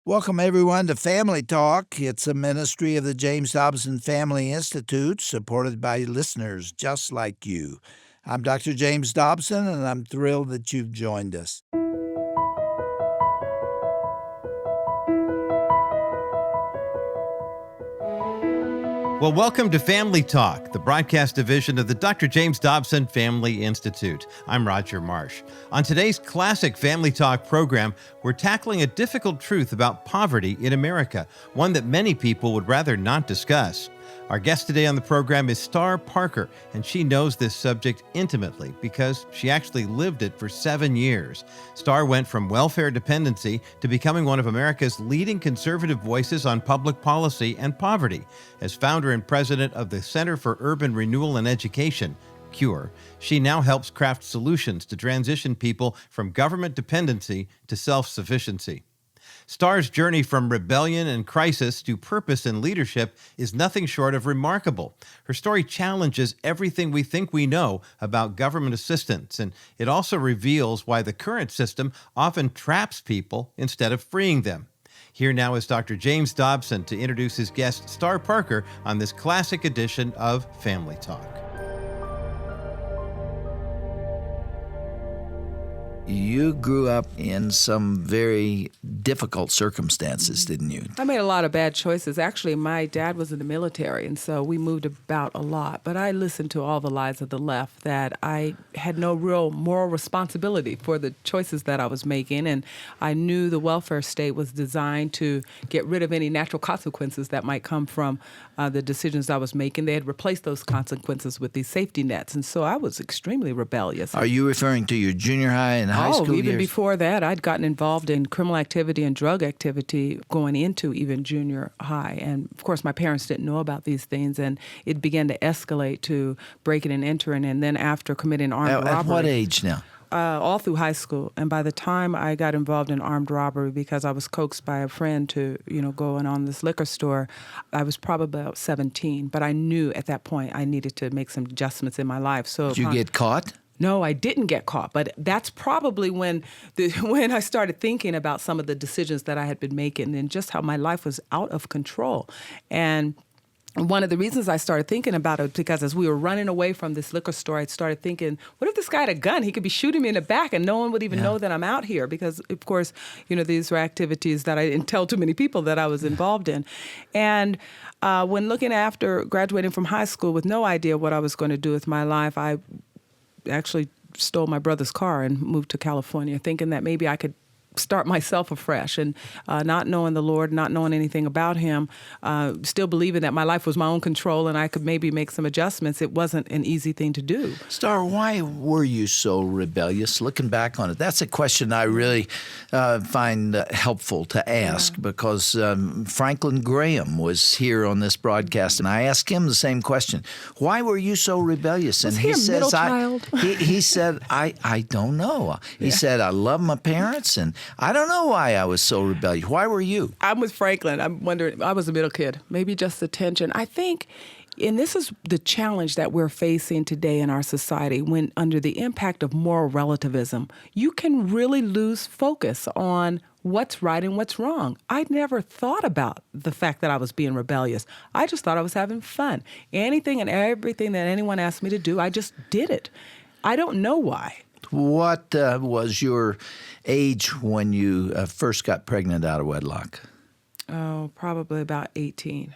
Welcome, everyone, to Family Talk. It's a ministry of the James Dobson Family Institute, supported by listeners just like you. I'm Dr. James Dobson, and I'm thrilled that you've joined us. Well, welcome to Family Talk, the broadcast division of the Dr. James Dobson Family Institute. I'm Roger Marsh. On today's classic Family Talk program, we're tackling a difficult truth about poverty in America, one that many people would rather not discuss. Our guest today on the program is Star Parker, and she knows this subject intimately because she actually lived it for 7 years. Star went from welfare dependency to becoming one of America's leading conservative voices on public policy and poverty. As founder and president of the Center for Urban Renewal and Education, CURE, she now helps craft solutions to transition people from government dependency to self-sufficiency. Star's journey from rebellion and crisis to purpose and leadership is nothing short of remarkable. Her story challenges everything we think we know about government assistance, and it also reveals why the current system often traps people instead of freeing them. Here now is Dr. James Dobson to introduce his guest, Star Parker, on this classic edition of Family Talk. You grew up in some very difficult circumstances, didn't you? I made a lot of bad choices. Actually, my dad was in the military, and so we moved about a lot. But I listened to all the lies of the left that I had no real moral responsibility for the choices that I was making. And I knew the welfare state was designed to get rid of any natural consequences that might come from the decisions I was making. They had replaced those consequences with these safety nets. And so I was extremely rebellious. Are you referring to your junior high and high school even years? before that, I'd gotten involved in criminal activity and drug activity going into even junior high. And, of course, my parents didn't know about these things, and it began to escalate to breaking and entering. And then after committing armed robbery. At what age now? All through high school. And by the time I got involved in armed robbery, because I was coaxed by a friend to, go in on this liquor store, I was probably about 17. But I knew at that point I needed to make some adjustments in my life. So Did you get caught? No, I didn't get caught, but that's probably when I started thinking about some of the decisions that I had been making and just how my life was out of control. And one of the reasons I started thinking about it, because as we were running away from this liquor store, I started thinking, what if this guy had a gun? He could be shooting me in the back and no one would even know that I'm out here. Because, of course, these were activities that I didn't tell too many people that I was involved in. And when looking after graduating from high school with no idea what I was going to do with my life, I actually stole my brother's car and moved to California, thinking that maybe I could start myself afresh, and not knowing the Lord, not knowing anything about him, still believing that my life was my own control and I could maybe make some adjustments. It wasn't an easy thing to do. Star, why were you so rebellious? Looking back on it, that's a question I really find helpful to ask because Franklin Graham was here on this broadcast, and I asked him the same question. Why were you so rebellious? Was and he a middle child? He said, I don't know. He said, I love my parents, and I don't know why I was so rebellious. Why were you? I'm with Franklin. I'm wondering, I was a middle kid, maybe just the tension. I think, and this is the challenge that we're facing today in our society, when under the impact of moral relativism, you can really lose focus on what's right and what's wrong. I never thought about the fact that I was being rebellious. I just thought I was having fun. Anything and everything that anyone asked me to do, I just did it. I don't know why. What was your age when you first got pregnant out of wedlock? Oh, probably about 18.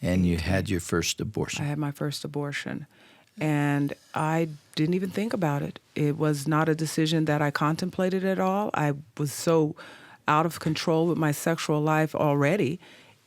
And you had your first abortion? I had my first abortion. And I didn't even think about it. It was not a decision that I contemplated at all. I was so out of control with my sexual life already.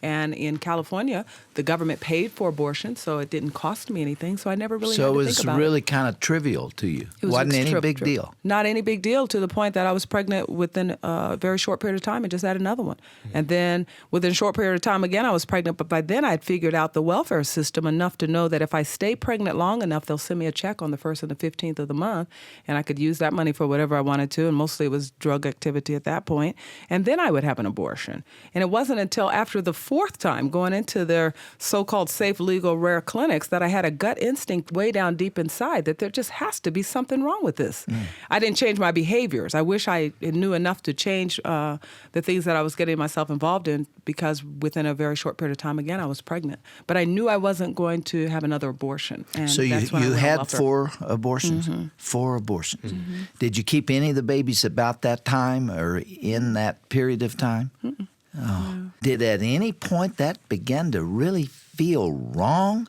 And in California, the government paid for abortion, so it didn't cost me anything. So I never really had to think about it. So it was really kind of trivial to you. It wasn't any big deal. Not any big deal, to the point that I was pregnant within a very short period of time and just had another one. And then within a short period of time again, I was pregnant. But by then I'd figured out the welfare system enough to know that if I stay pregnant long enough, they'll send me a check on the 1st and the 15th of the month. And I could use that money for whatever I wanted to. And mostly it was drug activity at that point. And then I would have an abortion. And it wasn't until after the fourth time going into their so-called safe, legal, rare clinics that I had a gut instinct way down deep inside that there just has to be something wrong with this. I didn't change my behaviors. I wish I knew enough to change the things that I was getting myself involved in, because within a very short period of time, again, I was pregnant. But I knew I wasn't going to have another abortion. And So you that's when I went on had welfare. 4 abortions? 4 abortions. Did you keep any of the babies about that time or in that period of time? Oh. Did at any point that begin to really feel wrong?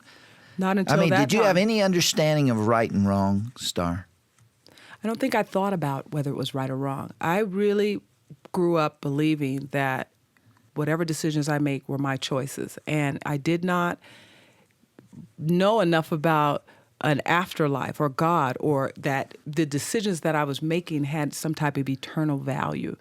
Not until I mean, that did you time. have any understanding of right and wrong, Star? I don't think I thought about whether it was right or wrong. I really grew up believing that whatever decisions I make were my choices. And I did not know enough about an afterlife or God, or that the decisions that I was making had some type of eternal value.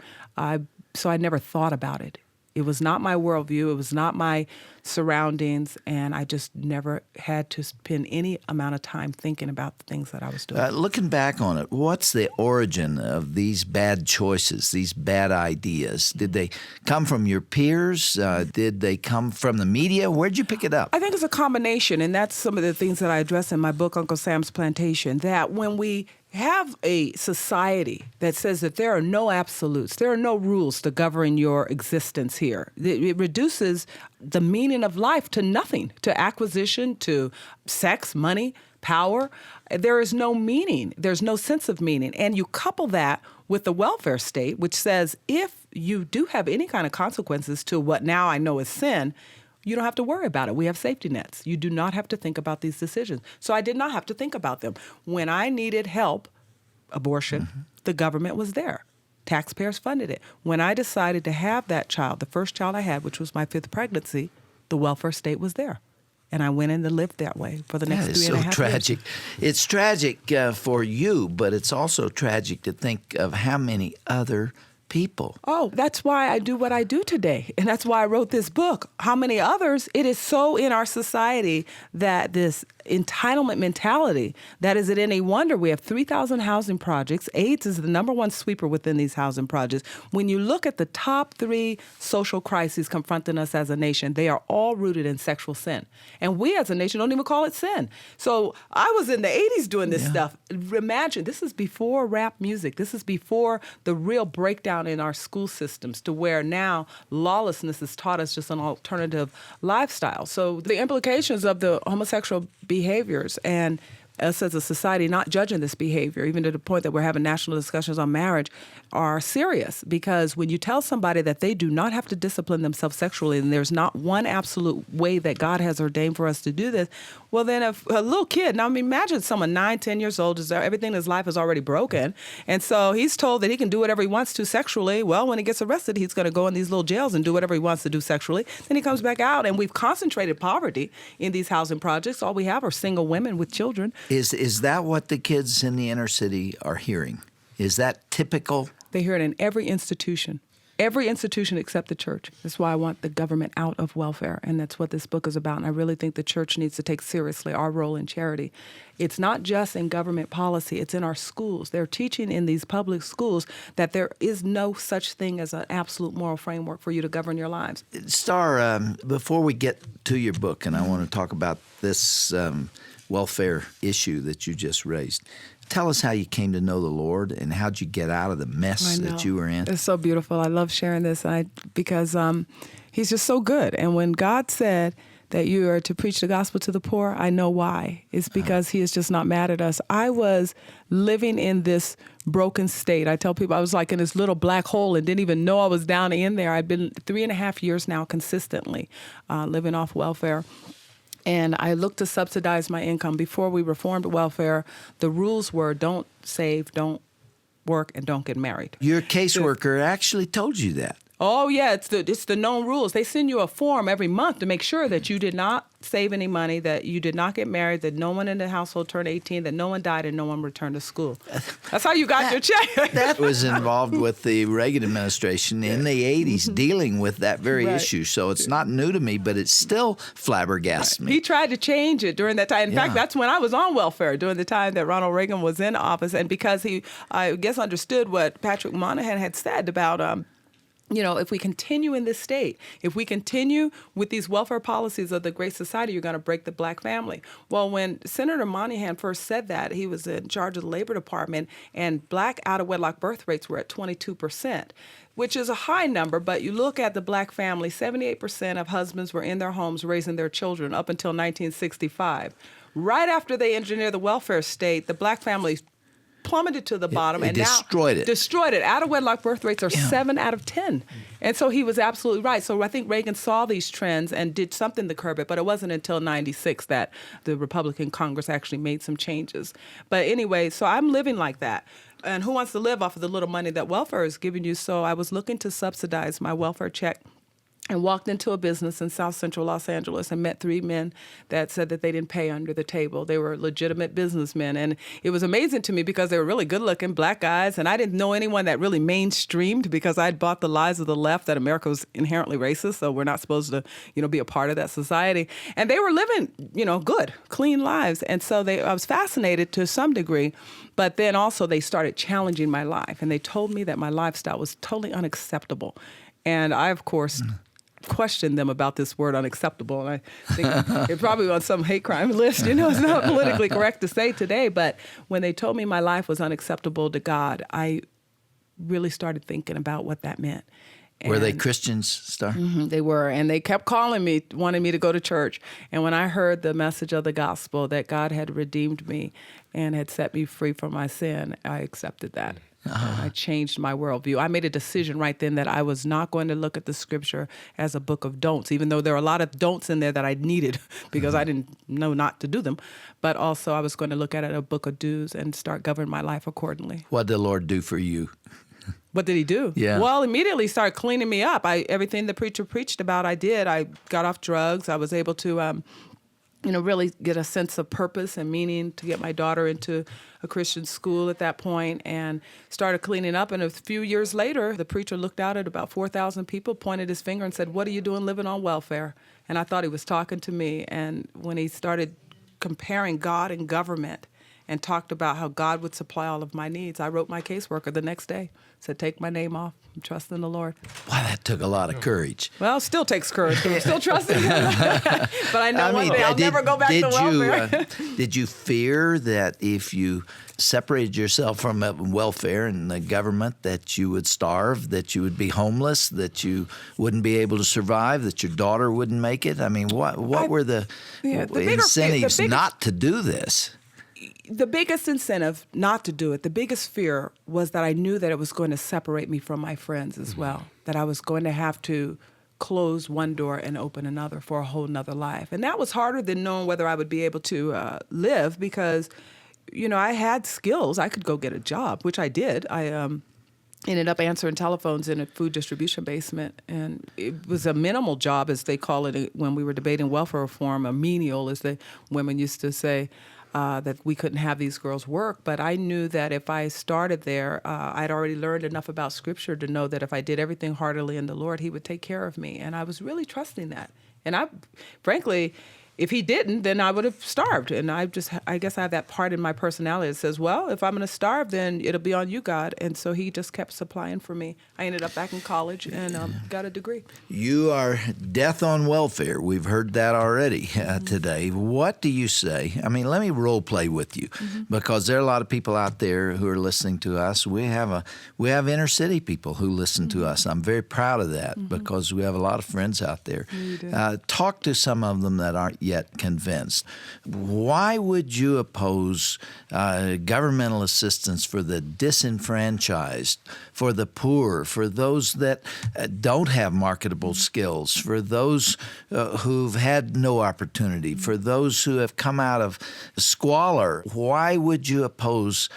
So I never thought about it. It was not my worldview. It was not my surroundings. And I just never had to spend any amount of time thinking about the things that I was doing. Looking back on it, what's the origin of these bad choices, these bad ideas? Did they come from your peers? Did they come from the media? Where'd you pick it up? I think it's a combination, and that's some of the things that I address in my book, Uncle Sam's Plantation, that when we have a society that says that there are no absolutes, there are no rules to govern your existence here, it reduces the meaning of life to nothing, to acquisition, to sex, money, power. There is no meaning. There's no sense of meaning. And you couple that with the welfare state, which says if you do have any kind of consequences to what now I know is sin, you don't have to worry about it. We have safety nets. You do not have to think about these decisions. So I did not have to think about them. When I needed help, abortion, the government was there. Taxpayers funded it. When I decided to have that child, the first child I had, which was my 5th pregnancy, the welfare state was there. And I went in and lived that way for the next 3.5 years. That is so tragic. It's tragic for you, but it's also tragic to think of how many other people. Oh, that's why I do what I do today. And that's why I wrote this book. How many others? It is so in our society that this entitlement mentality, that is it any wonder we have 3,000 housing projects. AIDS is the number one sweeper within these housing projects. When you look at the top 3 social crises confronting us as a nation, they are all rooted in sexual sin. And we as a nation don't even call it sin. So I was in the 80s doing this stuff. Imagine, this is before rap music. This is before the real breakdown in our school systems, to where now lawlessness has taught us just an alternative lifestyle. So the implications of the homosexual behaviors and us as a society not judging this behavior, even to the point that we're having national discussions on marriage, are serious. Because when you tell somebody that they do not have to discipline themselves sexually, and there's not one absolute way that God has ordained for us to do this, well, then if a little kid, now I mean, imagine someone 9, 10 years old, everything in his life is already broken. And so he's told that he can do whatever he wants to sexually. Well, when he gets arrested, he's going to go in these little jails and do whatever he wants to do sexually. Then he comes back out, and we've concentrated poverty in these housing projects. All we have are single women with children. Is that what the kids in the inner city are hearing? Is that typical? They hear it in every institution except the church. That's why I want the government out of welfare, and that's what this book is about. And I really think the church needs to take seriously our role in charity. It's not just in government policy, it's in our schools. They're teaching in these public schools that there is no such thing as an absolute moral framework for you to govern your lives. Star, before we get to your book, and I want to talk about this welfare issue that you just raised, tell us how you came to know the Lord and how'd you get out of the mess that you were in. It's so beautiful. I love sharing this because he's just so good. And when God said that you are to preach the gospel to the poor, I know why. It's because he is just not mad at us. I was living in this broken state. I tell people I was like in this little black hole and didn't even know I was down in there. I'd been 3.5 years now consistently living off welfare. And I looked to subsidize my income. Before we reformed welfare, the rules were don't save, don't work, and don't get married. Your caseworker actually told you that. Oh, yeah, it's the known rules. They send you a form every month to make sure that you did not save any money, that you did not get married, that no one in the household turned 18, that no one died, and no one returned to school. That's how you got your check. That was involved with the Reagan administration in the 80s dealing with that very issue. So it's not new to me, but it still flabbergasts me. He tried to change it during that time. In fact, that's when I was on welfare, during the time that Ronald Reagan was in office. And because he, I guess, understood what Patrick Moynihan had said about if we continue in this state, if we continue with these welfare policies of the Great Society, you're going to break the black family. Well, when Senator Monahan first said that, he was in charge of the Labor Department, and black out-of-wedlock birth rates were at 22%, which is a high number, but you look at the black family, 78% of husbands were in their homes raising their children up until 1965. Right after they engineered the welfare state, the black family plummeted to the bottom, and destroyed now it. Destroyed it. Out-of-wedlock birth rates are 7 out of 10. And so he was absolutely right. So I think Reagan saw these trends and did something to curb it, but it wasn't until 96 that the Republican Congress actually made some changes. But anyway, so I'm living like that. And who wants to live off of the little money that welfare is giving you? So I was looking to subsidize my welfare check and walked into a business in South Central Los Angeles and met 3 men that said that they didn't pay under the table. They were legitimate businessmen. And it was amazing to me because they were really good-looking black guys, and I didn't know anyone that really mainstreamed because I'd bought the lies of the left that America was inherently racist, so we're not supposed to, be a part of that society. And they were living, good, clean lives. And so I was fascinated to some degree, but then also they started challenging my life, and they told me that my lifestyle was totally unacceptable. And I, of course, questioned them about this word unacceptable. And I think it's probably on some hate crime list. It's not politically correct to say today. But when they told me my life was unacceptable to God, I really started thinking about what that meant. Were they Christians, Star? Mm-hmm, they were. And they kept calling me, wanting me to go to church. And when I heard the message of the gospel that God had redeemed me and had set me free from my sin, I accepted that. I changed my worldview. I made a decision right then that I was not going to look at the scripture as a book of don'ts, even though there are a lot of don'ts in there that I needed because I didn't know not to do them. But also I was going to look at it as a book of do's and start governing my life accordingly. What did the Lord do for you? What did he do? Yeah. Well, immediately started cleaning me up. Everything the preacher preached about, I did. I got off drugs. I was able to really get a sense of purpose and meaning to get my daughter into a Christian school at that point and started cleaning up. And a few years later, the preacher looked out at about 4,000 people, pointed his finger and said, "What are you doing living on welfare?" And I thought he was talking to me. And when he started comparing God and government and talked about how God would supply all of my needs, I wrote my caseworker the next day, said, "Take my name off. I'm trusting the Lord." Wow, that took a lot of courage. Well, it still takes courage. I'm still trusting him. But I know one day I'll never go back to welfare. Did you fear that if you separated yourself from welfare and the government that you would starve, that you would be homeless, that you wouldn't be able to survive, that your daughter wouldn't make it? I mean, what were the incentives not to do this? The biggest incentive not to do it, the biggest fear was that I knew that it was going to separate me from my friends as well, that I was going to have to close one door and open another for a whole nother life. And that was harder than knowing whether I would be able to live because, I had skills. I could go get a job, which I did. I ended up answering telephones in a food distribution basement, and it was a minimal job, as they call it when we were debating welfare reform, a menial, as the women used to say. That we couldn't have these girls work. But I knew that if I started there, I'd already learned enough about Scripture to know that if I did everything heartily in the Lord, He would take care of me. And I was really trusting that. And frankly, if He didn't, then I would have starved. And I guess I have that part in my personality that says, well, if I'm going to starve, then it'll be on you, God. And so He just kept supplying for me. I ended up back in college and got a degree. You are death on welfare. We've heard that already today. What do you say? I mean, let me role play with you because there are a lot of people out there who are listening to us. We have inner city people who listen to us. I'm very proud of that because we have a lot of friends out there. Talk to some of them that aren't yet convinced. Why would you oppose governmental assistance for the disenfranchised, for the poor, for those that don't have marketable skills, for those who've had no opportunity, for those who have come out of squalor? Why would you oppose,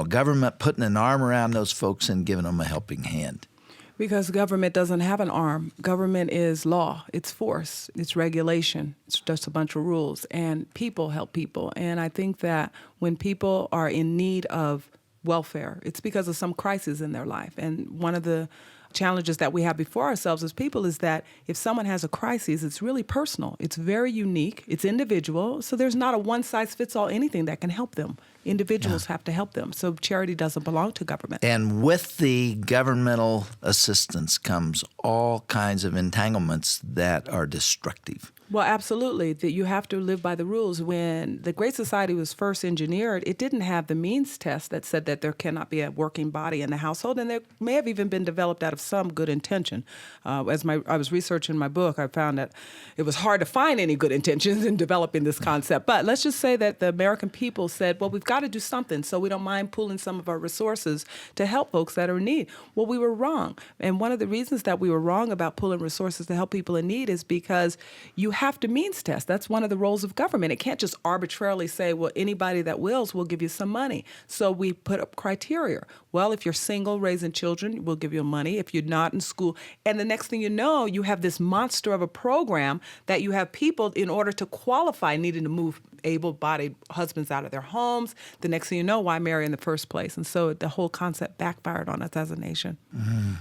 government putting an arm around those folks and giving them a helping hand? Because government doesn't have an arm. Government is law. It's force. It's regulation. It's just a bunch of rules. And people help people. And I think that when people are in need of welfare, it's because of some crisis in their life. And one of the challenges that we have before ourselves as people is that if someone has a crisis, it's really personal. It's very unique. It's individual. So there's not a one-size-fits-all anything that can help them. Individuals have to help them. So charity doesn't belong to government. And with the governmental assistance comes all kinds of entanglements that are destructive. Well, absolutely. That you have to live by the rules. When the Great Society was first engineered, it didn't have the means test that said that there cannot be a working body in the household, and there may have even been developed out of some good intention. I was researching my book, I found that it was hard to find any good intentions in developing this concept. But let's just say that the American people said, well, we've got to do something, so we don't mind pooling some of our resources to help folks that are in need. Well, we were wrong. And one of the reasons that we were wrong about pooling resources to help people in need is because you have to means test. That's one of the roles of government. It can't just arbitrarily say, well, anybody that wills, we'll give you some money. So we put up criteria. Well, if you're single, raising children, we'll give you money. If you're not in school. And the next thing you know, you have this monster of a program that you have people, in order to qualify, needing to move able-bodied husbands out of their homes. The next thing you know, why marry in the first place? And so the whole concept backfired on us as a nation. Mm-hmm.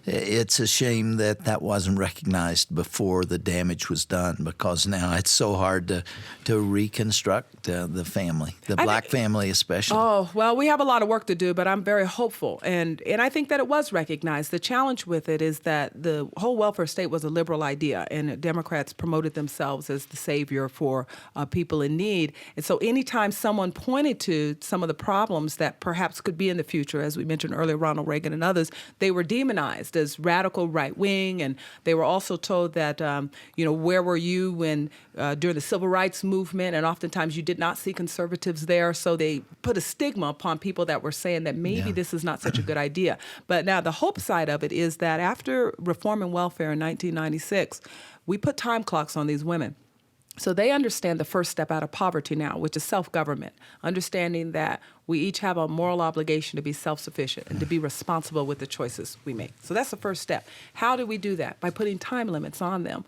It's a shame that that wasn't recognized before the damage was done, because now it's so hard to reconstruct the family, the black family especially. Oh, well, we have a lot of work to do, but I'm very hopeful. And I think that it was recognized. The challenge with it is that the whole welfare state was a liberal idea, and Democrats promoted themselves as the savior for people in need. And so anytime someone pointed to some of the problems that perhaps could be in the future, as we mentioned earlier, Ronald Reagan and others, they were demonized as radical right wing, and they were also told that, where were you when during the civil rights movement, and oftentimes you did not see conservatives there, so they put a stigma upon people that were saying that maybe this is not such a good idea. But now the hope side of it is that after reforming welfare in 1996, we put time clocks on these women. So they understand the first step out of poverty now, which is self-government, understanding that we each have a moral obligation to be self-sufficient and to be responsible with the choices we make. So that's the first step. How do we do that? By putting time limits on them.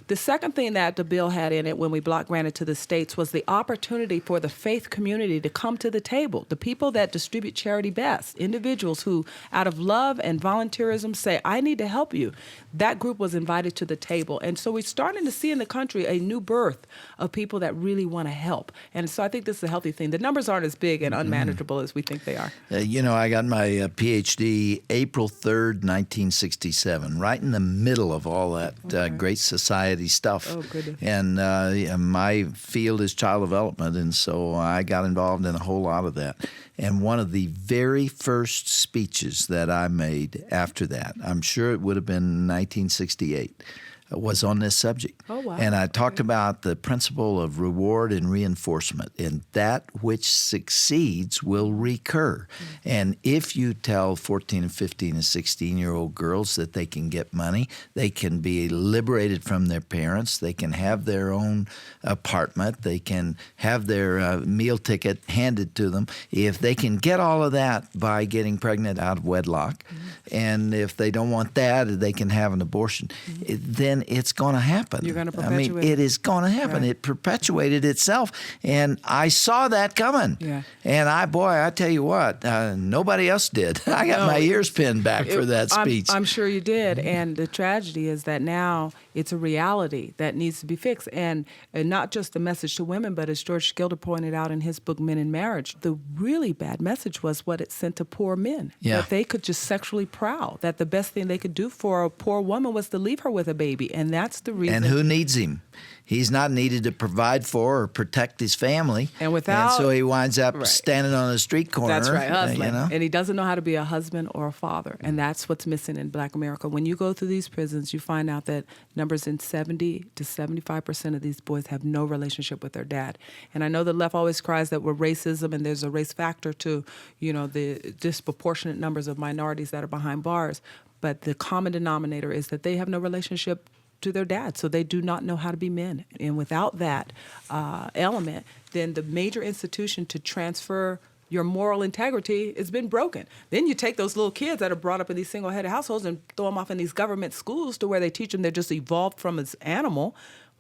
The second thing that the bill had in it when we block granted to the states was the opportunity for the faith community to come to the table. The people that distribute charity best, individuals who, out of love and volunteerism, say, I need to help you. That group was invited to the table. And so we're starting to see in the country a new birth of people that really want to help. And so I think this is a healthy thing. The numbers aren't as big and unmanageable as we think they are. I got my PhD April 3rd, 1967, right in the middle of all that Great Society stuff. Oh, goodness. And my field is child development, and so I got involved in a whole lot of that. And one of the very first speeches that I made after that, I'm sure it would have been 1968, was on this subject. Oh, wow. And I talked about the principle of reward and reinforcement, and that which succeeds will recur. And if you tell 14 and 15 and 16-year-old girls that they can get money, they can be liberated from their parents, they can have their own apartment, they can have their meal ticket handed to them, if they can get all of that by getting pregnant out of wedlock, and if they don't want that, they can have an abortion, then it's going to happen. You're going to perpetuate I mean, it is going to happen. Right. It perpetuated itself, and I saw that coming. Yeah. And I tell you what, nobody else did. I got my ears pinned back for that speech. I'm sure you did. And the tragedy is that now it's a reality that needs to be fixed. And not just the message to women, but as George Gilder pointed out in his book, Men in Marriage, the really bad message was what it sent to poor men. Yeah. That they could just sexually prowl, that the best thing they could do for a poor woman was to leave her with a baby. And that's the reason. And who needs him? He's not needed to provide for or protect his family. And so he winds up standing on a street corner. That's right, hustling. And he doesn't know how to be a husband or a father. And that's what's missing in Black America. When you go through these prisons, you find out that numbers in 70 to 75% of these boys have no relationship with their dad. And I know the left always cries that we're racism and there's a race factor to, the disproportionate numbers of minorities that are behind bars. But the common denominator is that they have no relationship to their dad, so they do not know how to be men. And without that element, then the major institution to transfer your moral integrity has been broken. Then you take those little kids that are brought up in these single-headed households and throw them off in these government schools to where they teach them they're just evolved from an animal.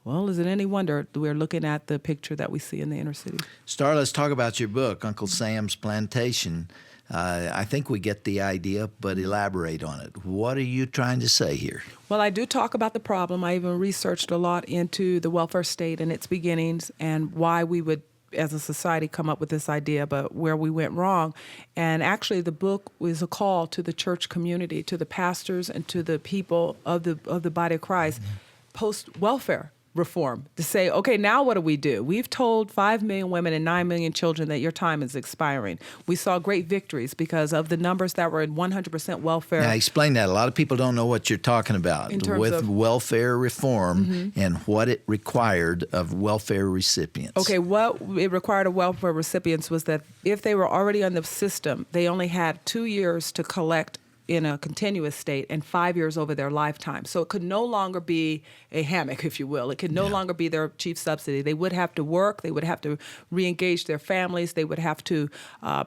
Well, is it any wonder we're looking at the picture that we see in the inner city? Star, let's talk about your book, Uncle Sam's Plantation. I think we get the idea, but elaborate on it. What are you trying to say here? Well, I do talk about the problem. I even researched a lot into the welfare state and its beginnings and why we would as a society come up with this idea, but where we went wrong. And actually the book was a call to the church community, to the pastors and to the people of the body of Christ, post-welfare reform, to say, okay, now what do we do? We've told 5 million women and 9 million children that your time is expiring. We saw great victories because of the numbers that were in 100% welfare. Now, explain that. A lot of people don't know what you're talking about In terms with of- welfare reform and what it required of welfare recipients. Okay, what it required of welfare recipients was that if they were already on the system, they only had 2 years to collect in a continuous state and 5 years over their lifetime. So it could no longer be a hammock, if you will. It could no longer be their chief subsidy. They would have to work. They would have to re-engage their families. They would have to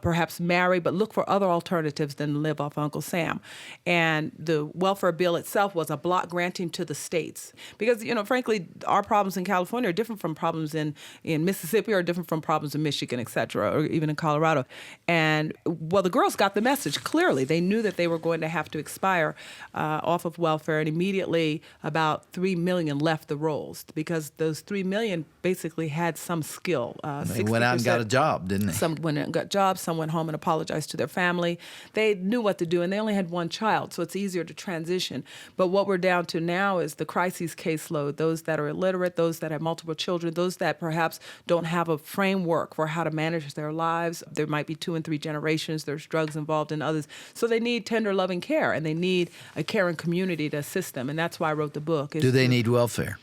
perhaps marry, but look for other alternatives than live off Uncle Sam. And the welfare bill itself was a block granting to the states. Because, frankly, our problems in California are different from problems in Mississippi or different from problems in Michigan, et cetera, or even in Colorado. And, well, the girls got the message clearly. They knew that they were going to have to expire off of welfare, and immediately about 3 million left the rolls because those 3 million basically had some skill. They went out and got a job, didn't they? Some went out and got jobs. Some went home and apologized to their family. They knew what to do, and they only had one child, so it's easier to transition. But what we're down to now is the crises caseload, those that are illiterate, those that have multiple children, those that perhaps don't have a framework for how to manage their lives. There might be 2 and 3 generations. There's drugs involved in others. So they need tender, loving care, and they need a caring community to assist them, and that's why I wrote the book. Do they need welfare?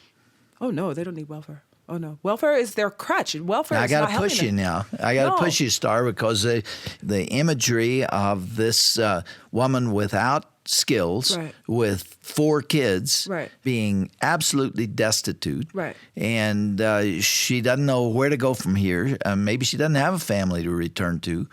Oh, no, they don't need welfare. Oh, no. Welfare is their crutch. Welfare I is not got to push helping you them. now. I got to No. push you, Star, because the imagery of this woman without skills, Right. with 4 kids, Right. being absolutely destitute, Right. and she doesn't know where to go from here. Maybe she doesn't have a family to return to.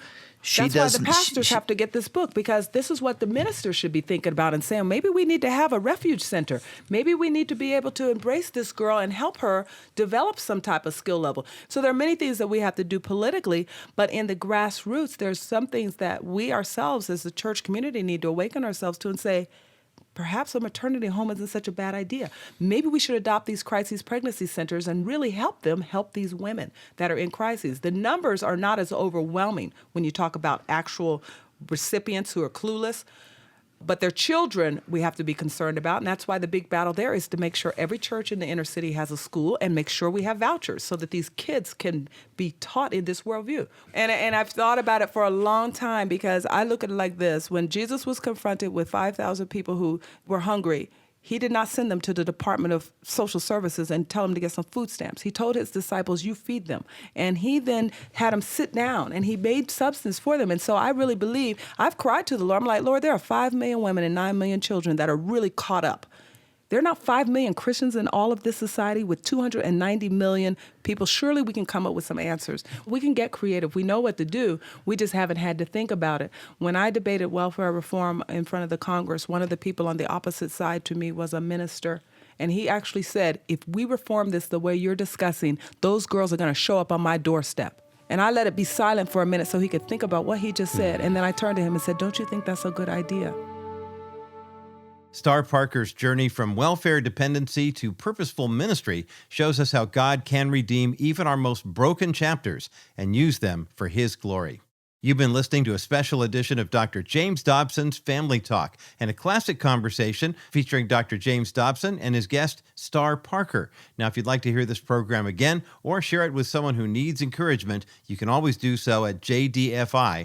That's why the pastors have to get this book, because this is what the ministers should be thinking about and saying, maybe we need to have a refuge center. Maybe we need to be able to embrace this girl and help her develop some type of skill level. So there are many things that we have to do politically, but in the grassroots, there's some things that we ourselves as the church community need to awaken ourselves to and say, perhaps a maternity home isn't such a bad idea. Maybe we should adopt these crisis pregnancy centers and really help these women that are in crises. The numbers are not as overwhelming when you talk about actual recipients who are clueless, but their children we have to be concerned about, and that's why the big battle there is to make sure every church in the inner city has a school and make sure we have vouchers so that these kids can be taught in this worldview. And I've thought about it for a long time because I look at it like this. When Jesus was confronted with 5,000 people who were hungry, he did not send them to the Department of Social Services and tell them to get some food stamps. He told his disciples, you feed them. And he then had them sit down and he made substance for them. And so I really believe, I've cried to the Lord. I'm like, Lord, there are 5 million women and 9 million children that are really caught up. There are not 5 million Christians in all of this society with 290 million people. Surely we can come up with some answers. We can get creative. We know what to do. We just haven't had to think about it. When I debated welfare reform in front of the Congress, one of the people on the opposite side to me was a minister. And he actually said, if we reform this the way you're discussing, those girls are going to show up on my doorstep. And I let it be silent for a minute so he could think about what he just said. And then I turned to him and said, don't you think that's a good idea? Star Parker's journey from welfare dependency to purposeful ministry shows us how God can redeem even our most broken chapters and use them for His glory. You've been listening to a special edition of Dr. James Dobson's Family Talk and a classic conversation featuring Dr. James Dobson and his guest, Star Parker. Now, if you'd like to hear this program again or share it with someone who needs encouragement, you can always do so at jdfi.net.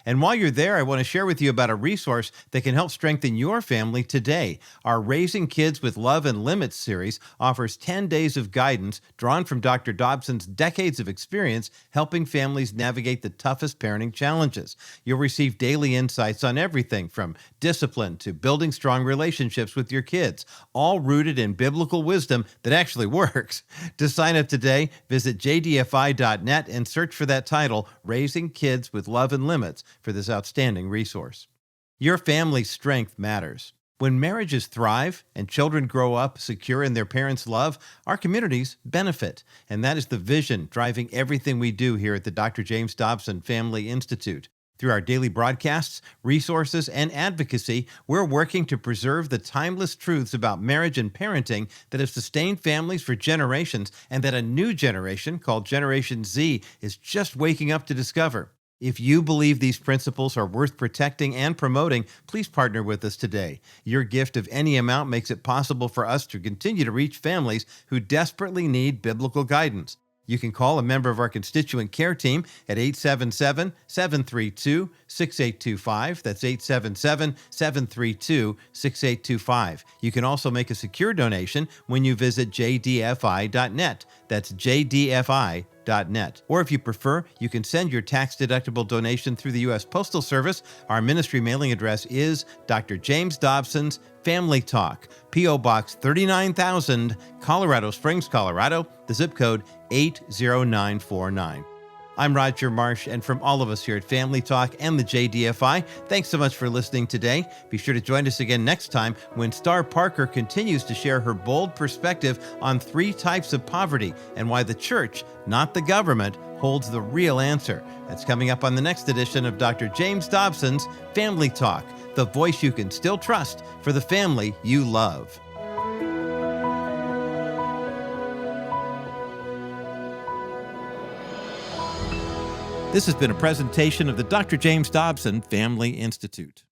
And while you're there, I want to share with you about a resource that can help strengthen your family today. Our Raising Kids with Love and Limits series offers 10 days of guidance drawn from Dr. Dobson's decades of experience helping families navigate the toughest parenting challenges. You'll receive daily insights on everything from discipline to building strong relationships with your kids, all rooted in biblical wisdom that actually works. To sign up today, visit jdfi.net and search for that title, Raising Kids with Love and Limits, for this outstanding resource. Your family's strength matters. When marriages thrive and children grow up secure in their parents' love, our communities benefit. And that is the vision driving everything we do here at the Dr. James Dobson Family Institute. Through our daily broadcasts, resources, and advocacy, we're working to preserve the timeless truths about marriage and parenting that have sustained families for generations and that a new generation, called Generation Z, is just waking up to discover. If you believe these principles are worth protecting and promoting, please partner with us today. Your gift of any amount makes it possible for us to continue to reach families who desperately need biblical guidance. You can call a member of our constituent care team at 877-732-6825. That's 877-732-6825. You can also make a secure donation when you visit jdfi.net. That's jdfi.net. Or if you prefer, you can send your tax-deductible donation through the U.S. Postal Service. Our ministry mailing address is Dr. James Dobson's Family Talk, P.O. Box 39,000, Colorado Springs, Colorado, the zip code 80949. I'm Roger Marsh, and from all of us here at Family Talk and the JDFI, thanks so much for listening today. Be sure to join us again next time when Star Parker continues to share her bold perspective on 3 types of poverty and why the church, not the government, holds the real answer. That's coming up on the next edition of Dr. James Dobson's Family Talk, the voice you can still trust for the family you love. This has been a presentation of the Dr. James Dobson Family Institute.